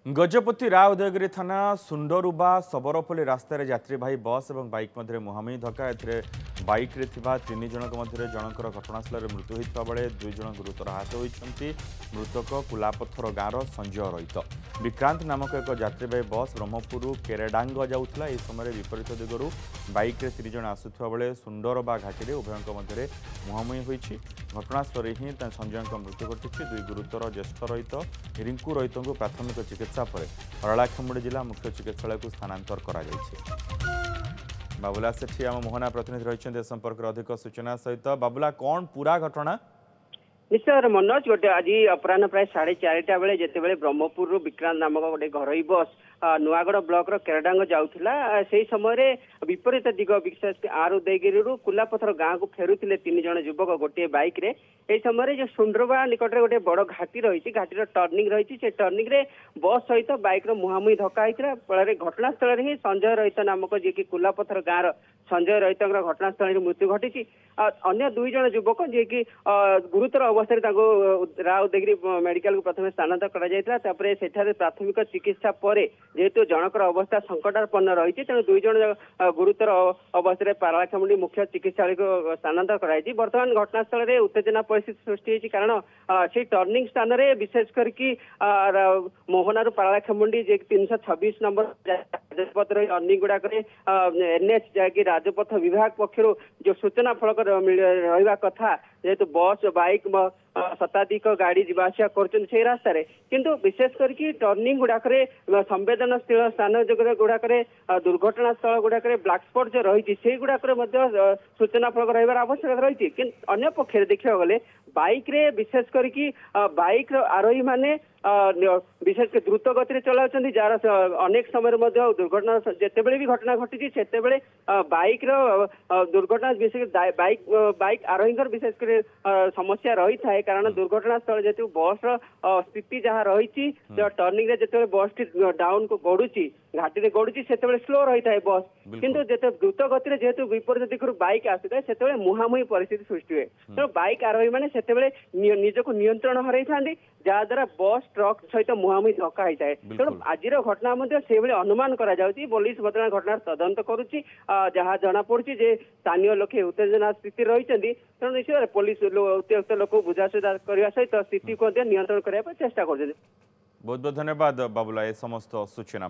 गजपति राय उदयगिरी थाना सुंडरुबा सबरपल्ली रास्तार यात्रीवाही बस और बाइक मध्य मुहांमुही धक्का बाइक रे थिबा 3 जनक मध्य जनकर घटनास्थल मृत्यु होता बेले 2 जन गुरुतर आहत होती। मृतक कुलापथर गाँव संजय रईत विक्रांत नामक एक यात्रीवाही बस ब्रह्मपुर केरेडांग जाऊला। यह समय विपरीत दिगरू बाइक रे 3 जन आसुवा बेले सुंडरबा घाटी उभयों मध्य मुहांमुही होती। घटनास्थल ही संजय मृत्यु घटी। 2 गुरुतर ज्येष्ठ रईत रिंकू रईत को प्राथमिक चिकित्सा पर हरलाखेमुंडी जिला मुख्य चिकित्सालय को स्थानांतर करा बाबुला सेठी आम मोहना प्रतिनिधि रही संपर्क अधिक सूचना सहित। बाबुला कौन पूरा घटना? निश्चय मनोज गोटे आज अपराह प्राय 4:30 बेले जिते ब्रह्मपुर विक्रांत नामक गोटे घरोई बस नुआगढ़ ब्लॉक केरडांग जाऊला से समय विपरीत दिग विशेष आर उदयगिरी कुलापथर गाँव को फेरुले 3 जन युवक गोटे बाइक रे। यह समय जो सुंडरबा निकट में गोटे बड़ घाटी रही घाटीर टर्निंग रही से टर्निंग रे बस सहित बाइक मुहांमुही धक्का होता। फल घटनास्थल ही संजय रईत नामक जी की कुलापथर गाँव संजय रईत घटनास्थल मृत्यु घटी। अन्य 2 जन युवक जी की गुरुतर अवस्था राय उदयगिरी मेडिकल को प्रथम स्थानांतर कर प्राथमिक चिकित्सा पर जेहेतु जनकर अवस्था संकटापन्न रही तेणु 2 जन गुरुतर अवस्था पारलाखेमुंडी मुख्य चिकित्सालय को स्थानांतर कर बर्तमान घटनास्थल में उत्तेजना परिस्थिति सृष्टि होती कारण से टर्निंग स्थान में विशेष करके मोहनारू पारलाखेमुंडी 326 नंबर राजपथ रनिंग गुड़ाक एनएच जैक राजपथ विभाग पक्षर जो सूचना फलक रहा कथा जेहेतु बस बाइक शताधिक गाड़ी जावासिया कर रास्ता किंतु विशेष करके टर्निंग गुड़ाक संवेदनशील स्थान गुड़ाक दुर्घटना स्थल गुड़ाक ब्लैक स्पॉट जो रही से गुड़ाक सूचना फलक रही आवश्यकता रही। अन्य पक्ष देखा गले बाइक रे विशेष करके बाइक आरोही माने विशेष द्रुत गति चलाउछन्ती जार अनेक समय दुर्घटना जितेबले भी घटना घटी से बाइक दुर्घटना विशेष बाइक आरोही विशेष कर समस्या रही था कारण दुर्घटना स्थल जेतु बस स्थिति जहाँ रही टर्निंग रे जिते बस टी डाउन को गड़ुची घाटी में गड़ुची से स्लो रही है बस किंतु जिते द्रुत गति जेहेतु विपरीत दिखर बाइक आसता है मुहांमुही परिस्थिति सृष्टि हुए। तेणु बाइक आरोही मैंने से निजक नियंत्रण हर जहाद्वारा बस ट्रक सहित मुहांमुही धक्का होता है। तेणु आज घटना से अनुमान पुलिस बर्तमान घटना तदंत करुच्ची जहाँ जना पड़ी स्थानीय लोके उत्तेजना स्थिति रही तेणु निश्चय पुलिस उत्त्यक्त लोक बुझासुझा करने सहित स्थिति को नियंत्रण करने चेष्टा कर। बहुत बहुत धन्यवाद बाबुला ए समस्त सूचना।